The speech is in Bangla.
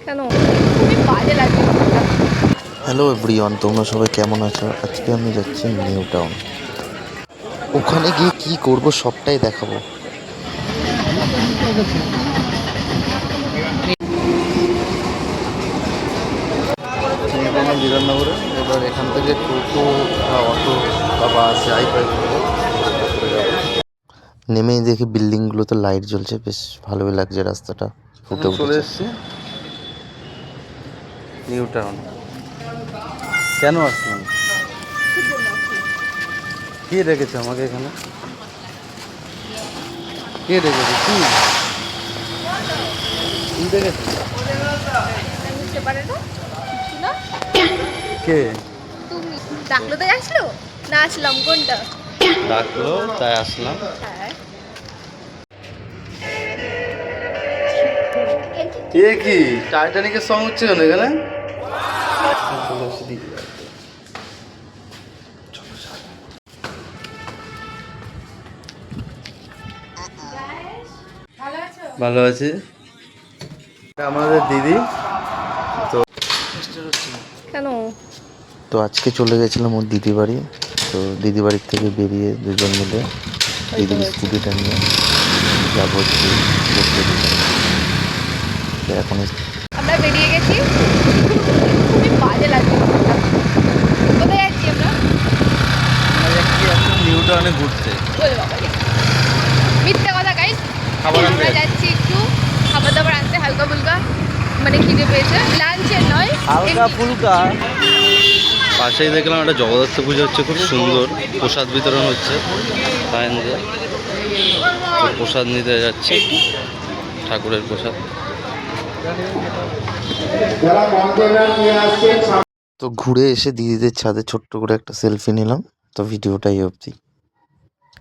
কেন খুবই বাজে লাগছে। হ্যালো এভরিওয়ান, তোমরা সবাই কেমন আছো? আজকে আমি যাচ্ছি নিউ টাউন। ওখানে গিয়ে কি করব সবটাই দেখাবো। নিউ টাউন বিধাননগরে। এবার এখান থেকে টোটো বা অটো বা বাস যাই পাই করবো। নেমেই দেখি বিল্ডিংগুলোতে লাইট জ্বলছে, বেশ ভালোই লাগছে রাস্তাটা ফুটে চলে এসেছি নিউ টাউন। কেন আসলাম? কে রেখেছে আমাকে এখানে? কে রেখেছে? কি রেখেছে? বুঝতে পারে না না কে তুমি ডাকলো তাই আসলো না আসলাম কোনটা? ডাকলো তাই আসলাম। হ্যাঁ এ কি টাইটানিকের সং হচ্ছে কেন এখানে? ভালো আছি। আমাদের দিদি কেন তো আজকে চলে গেছিলাম ওর দিদি বাড়ি। তো দিদি বাড়ির থেকে বেরিয়ে দুজন মিলে দিদির স্কুটিটা নিয়ে যাবো একটু ঘুরতে দিতে। তো এখন আমরা বেরিয়ে গেছি, খুবই বাজে লাগছে। কোথায় যাচ্ছি আমরা? যাচ্ছি এখন নিউ টাউনে ঘুরতে। বলে বাবা মিথ্যে কথা গাইস। খাবার আনতে আমরা যাচ্ছি একটু খাবার দাবার আনতে, হালকা ফুলকা, মানে খিদে পেয়েছে, লাঞ্চের নয় হালকা ফুলকা। পাশেই দেখলাম একটা জগদ্ধাত্রী পুজো হচ্ছে, খুব সুন্দর প্রসাদ বিতরণ হচ্ছে। প্রসাদ নিতে যাচ্ছি, ঠাকুরের প্রসাদ। তো ঘুরে এসে দিদিদের ছাদে ছোট্ট করে একটা সেলফি নিলাম। তো ভিডিওটাই অবধি।